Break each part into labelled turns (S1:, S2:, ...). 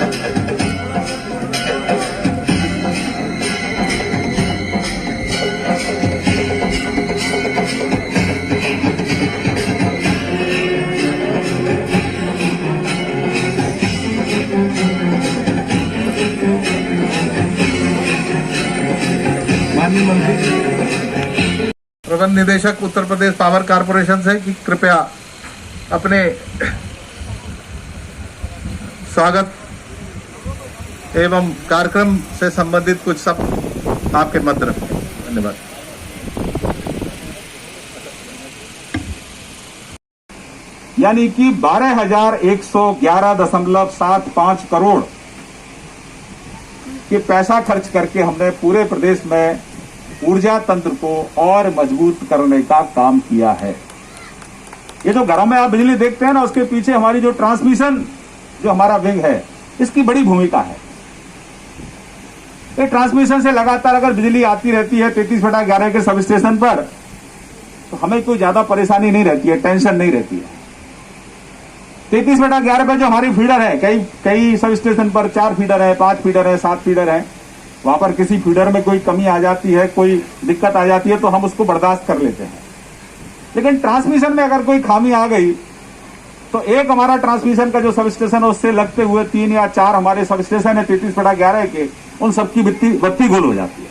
S1: माननीय मंत्री प्रबंध निदेशक उत्तर प्रदेश पावर कारपोरेशन से कि कृपया अपने स्वागत एवं कार्यक्रम से संबंधित कुछ शब्द आपके मध्य रखें। धन्यवाद।
S2: यानी कि 12,111.75 करोड़ के पैसा खर्च करके हमने पूरे प्रदेश में ऊर्जा तंत्र को और मजबूत करने का काम किया है। ये जो घरों में आप बिजली देखते हैं ना, उसके पीछे हमारी जो ट्रांसमिशन जो हमारा विंग है, इसकी बड़ी भूमिका है। ये ट्रांसमिशन से लगातार अगर बिजली आती रहती है 33/11 के सब स्टेशन पर, तो हमें कोई ज्यादा परेशानी नहीं रहती है, टेंशन नहीं रहती है। 33/11 पे जो हमारी फीडर है, कई सब स्टेशन पर 4 फीडर है, 5 फीडर है, 7 फीडर है। वहां पर किसी फीडर में कोई कमी आ जाती है, कोई दिक्कत आ जाती है, तो हम उसको बर्दाश्त कर लेते हैं। लेकिन ट्रांसमिशन में अगर कोई खामी आ गई, तो एक हमारा ट्रांसमिशन का जो सब स्टेशन है, उससे लगते हुए 3 या 4 हमारे सब स्टेशन है 33/11 के, उन सबकी बत्ती गोल हो जाती है।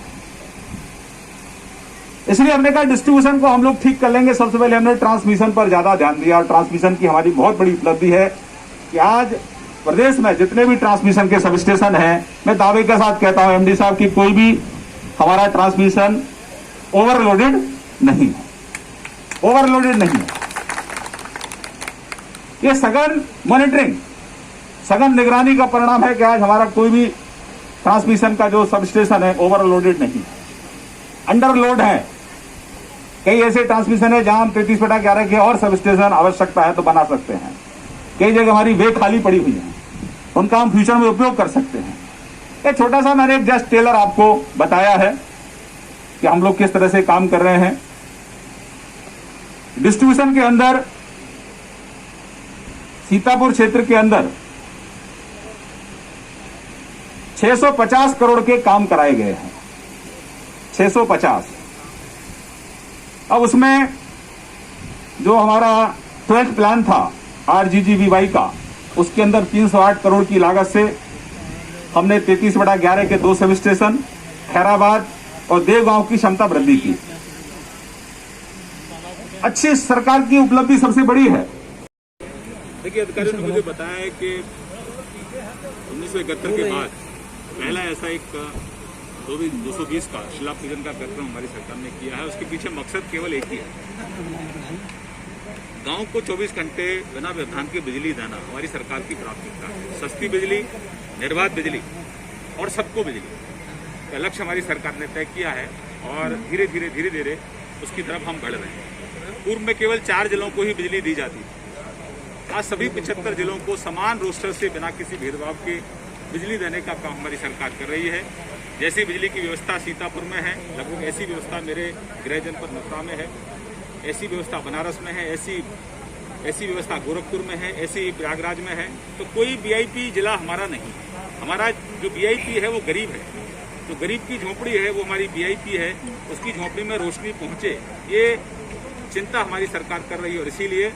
S2: इसलिए हमने कहा डिस्ट्रीब्यूशन को हम लोग ठीक कर लेंगे। सबसे पहले हमने ट्रांसमिशन पर ज्यादा ध्यान दिया, और ट्रांसमिशन की हमारी बहुत बड़ी उपलब्धि है कि आज प्रदेश में जितने भी ट्रांसमिशन के सब स्टेशन हैं, मैं दावे के साथ कहता हूं एमडी साहब की कोई भी हमारा ट्रांसमिशन ओवरलोडेड नहीं है, ओवरलोडेड नहीं है। ये सघन मॉनिटरिंग, सघन निगरानी का परिणाम है कि आज हमारा कोई भी ट्रांसमिशन का जो सब स्टेशन है ओवरलोडेड नहीं है, अंडरलोड है। कई ऐसे ट्रांसमिशन है जहां हम 33/11 के और सब स्टेशन आवश्यकता है तो बना सकते हैं। कई जगह हमारी वे खाली पड़ी हुई है, उनका हम फ्यूचर में उपयोग कर सकते हैं। एक छोटा सा मैंने एक जस्ट टेलर आपको बताया है कि हम लोग किस तरह से काम कर रहे हैं। डिस्ट्रीब्यूशन के अंदर सीतापुर क्षेत्र के अंदर 650 करोड़ के काम कराए गए हैं, 650। अब उसमें जो हमारा 12th प्लान था RGGBY का, उसके अंदर 308 करोड़ की लागत से हमने 33/11 के 2 सब स्टेशन, खैराबाद और देवगांव की क्षमता वृद्धि की। अच्छी सरकार की उपलब्धि सबसे बड़ी है।
S3: देखिए, अधिकारियों ने मुझे बताया है कि 1971 के बाद पहला ऐसा एक 220 का शिलान्यास पूजन का कार्यक्रम हमारी सरकार ने किया है। उसके पीछे मकसद केवल एक ही है, गांव को 24 घंटे बिना व्यवधान के बिजली देना हमारी सरकार की प्राथमिकता है। सस्ती बिजली, निर्बाध बिजली और सबको बिजली का लक्ष्य हमारी सरकार ने तय किया है, और धीरे धीरे उसकी तरफ हम बढ़ रहे हैं। पूर्व में केवल 4 जिलों को ही बिजली दी जाती थी। आज सभी 75 जिलों को समान रोस्टर से बिना किसी भेदभाव के बिजली देने का काम हमारी सरकार कर रही है। जैसी बिजली की व्यवस्था सीतापुर में है, लगभग ऐसी व्यवस्था मेरे गृह जनपद मथुरा में है, ऐसी व्यवस्था बनारस में है, ऐसी व्यवस्था गोरखपुर में है, ऐसी प्रयागराज में है। तो कोई वीआईपी जिला हमारा नहीं। हमारा जो वीआईपी है वो गरीब है, जो गरीब की झोपड़ी है वो हमारी वीआईपी है, उसकी झोपड़ी में रोशनी पहुंचे, ये चिंता हमारी सरकार कर रही है। और इसीलिए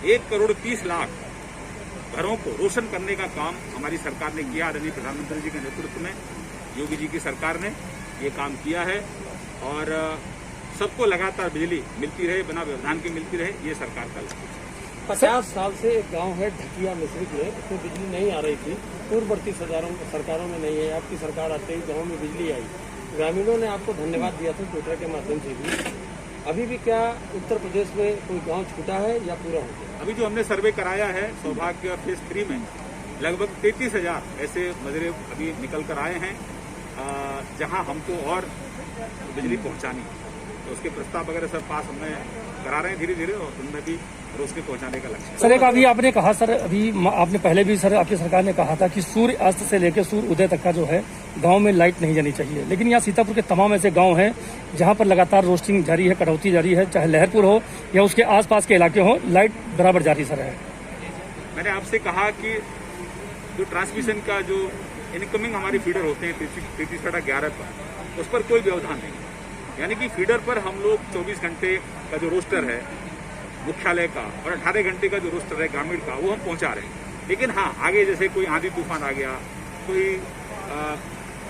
S3: 1,30,00,000 घरों को रोशन करने का काम हमारी सरकार ने किया। आदरणीय प्रधानमंत्री जी के नेतृत्व में योगी जी की सरकार ने ये काम किया है, और सबको लगातार बिजली मिलती रहे, बिना व्यवधान के मिलती रहे, ये सरकार का लक्ष्य है।
S4: 50 साल से एक गांव है ढकिया मिश्रित में, उसमें बिजली नहीं आ रही थी, पूर्ववर्ती सरकारों में नहीं है। आपकी सरकार आते ही गांव में बिजली आई। ग्रामीणों ने आपको धन्यवाद दिया था ट्विटर के माध्यम से भी। अभी भी क्या उत्तर प्रदेश में कोई गांव छूटा है या पूरा हो गया?
S3: अभी जो हमने सर्वे कराया है सौभाग्य फेज 3 में, लगभग 33,000 ऐसे मजरे अभी निकल कर आए हैं जहां हमको और बिजली पहुंचानी है। तो उसके प्रस्ताव वगैरह सब पास हमने करा रहे हैं धीरे, और उनमें भी रोशनी पहुंचाने का लक्ष्य।
S4: सर, एक अभी आपने कहा, सर अभी आपने पहले भी सर आपकी सरकार ने कहा था कि सूर्य अस्त से लेकर सूर्य उदय तक का जो है गांव में लाइट नहीं जानी चाहिए, लेकिन यहाँ सीतापुर के तमाम ऐसे गांव हैं जहां पर लगातार रोस्टिंग जारी है, कटौती जारी है, चाहे लहरपुर हो या उसके आसपास के इलाके हो, लाइट बराबर जारी सर है।
S3: मैंने आपसे कहा कि जो ट्रांसमिशन का जो इनकमिंग हमारी फीडर होते हैं 33/11 पर, उस पर कोई व्यवधान नहीं। यानी कि फीडर पर हम लोग 24 घंटे का जो रोस्टर है मुख्यालय का और 18 घंटे का जो रोस्टर है ग्रामीण का, वो हम पहुंचा रहे हैं। लेकिन हाँ, आगे जैसे कोई आंधी तूफान आ गया, कोई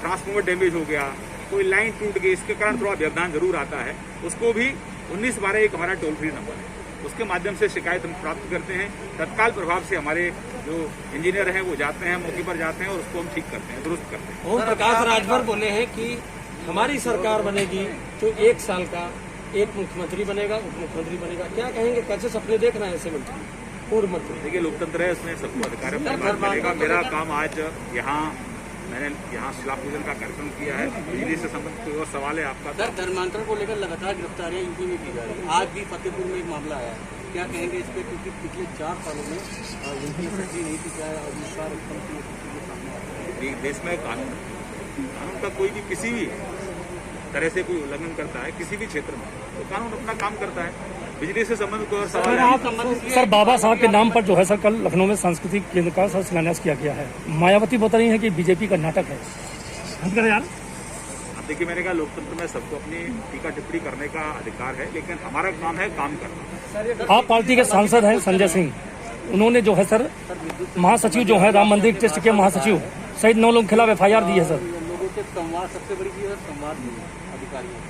S3: ट्रांसफार्मर डैमेज हो गया, कोई लाइन टूट गई, इसके कारण थोड़ा व्यवधान जरूर आता है। उसको भी 1912 एक हमारा टोल फ्री नंबर है, उसके माध्यम से शिकायत हम प्राप्त करते हैं। तत्काल प्रभाव से हमारे जो इंजीनियर हैं वो जाते हैं, मौके पर जाते हैं और उसको हम ठीक करते हैं, दुरुस्त करते हैं।
S4: ओम प्रकाश राजभर बोले हैं कि हमारी सरकार बनेगी तो 1 साल का एक मुख्यमंत्री बनेगा, उप मुख्यमंत्री बनेगा। क्या कहेंगे, कैसे सपने देख रहे हैं ऐसे मंत्री, पूर्व मंत्री?
S3: देखिए, लोकतंत्र है, उसमें सबको अधिकार है, परिवार करेगा। मेरा काम आज मैंने यहाँ शिलाप पूजन का कार्यक्रम किया है। बिजली से संबंधित कोई और सवाल है आपका?
S5: सर, धर्मांतरण को लेकर लगातार गिरफ्तारियां यूपी में की जा रही है। आज भी फतेहपुर में एक मामला आया है, क्या कहेंगे इस पे? क्योंकि पिछले 4 सालों में यूपी एसएसजी नहीं टिका है और इस बार सामने
S3: देश में कानून का कोई भी किसी भी तरह से कोई उल्लंघन करता है किसी भी क्षेत्र में, तो कानून अपना काम करता है। बिजली से संबंधित कोई और सवाल है?
S6: सर, बाबा साहब के नाम पर जो है सर, कल लखनऊ में सांस्कृतिक केंद्र का सर शिलान्यास किया गया है। मायावती बता रही है कि बीजेपी का नाटक है। यार
S3: अब देखिए, मैंने कहा लोकतंत्र में सबको अपनी टीका टिप्पणी करने का अधिकार है, लेकिन हमारा काम है काम करना।
S6: आप पार्टी के सांसद हैं संजय सिंह, उन्होंने जो है सर महासचिव जो है राम मंदिर ट्रस्ट के महासचिव सहित 9 लोगों के खिलाफ FIR दी है सर।
S5: लोगों के संवाद, सबसे बड़ी चीज है संवाद नहीं है अधिकारियों का।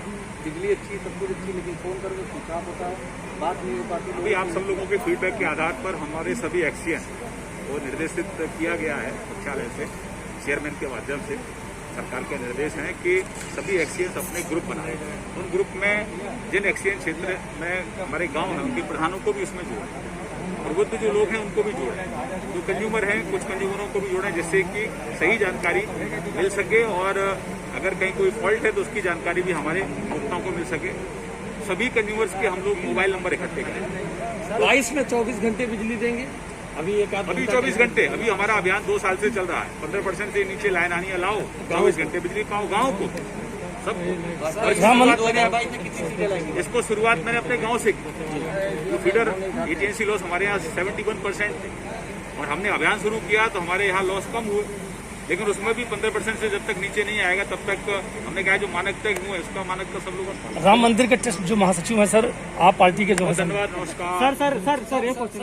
S5: बिजली अच्छी, सब कुछ अच्छी, लेकिन फोन करके स्विच ऑफ होता है, बात नहीं हो पाती।
S3: अभी आप सब लोगों के फीडबैक के आधार पर हमारे सभी एक्शन वो निर्देशित किया गया है मुख्यालय से, चेयरमैन के माध्यम से सरकार के निर्देश हैं कि सभी एक्शन अपने ग्रुप बनाए जाए। उन ग्रुप में जिन एक्शन क्षेत्र में हमारे गांव हैं उनके प्रधानों को भी उसमें जोड़ें, प्रबुद्ध जो लोग हैं उनको भी जोड़ें, जो कंज्यूमर हैं कुछ कंज्यूमरों को भी जोड़ें, जिससे कि सही जानकारी मिल सके और अगर कहीं कोई फॉल्ट है तो उसकी जानकारी भी हमारे उपभोक्ताओं को मिल सके। सभी कंज्यूमर्स के हम लोग मोबाइल नंबर इकट्ठे करें।
S4: 22 में 24 घंटे बिजली देंगे। अभी
S3: 24 घंटे, अभी हमारा अभियान 2 साल से चल रहा है। 15% से नीचे लाइन आनी अलाओ, 24 घंटे बिजली पाओ गाँव को सब। इसको शुरुआत मैंने अपने गांव से की। जो फीडर एजेंसी लॉस हमारे यहाँ 71% थे और हमने अभियान शुरू किया तो हमारे यहाँ लॉस कम हुए, लेकिन उसमें भी 15% से जब तक नीचे नहीं आएगा तब तक हमने कहा जो मानक तय हुए उसका मानक का सब लोग।
S6: राम मंदिर के ट्रस्ट जो महासचिव है सर, आप पार्टी के जो है।
S3: धन्यवाद, नमस्कार।
S6: सर एक क्वेश्चन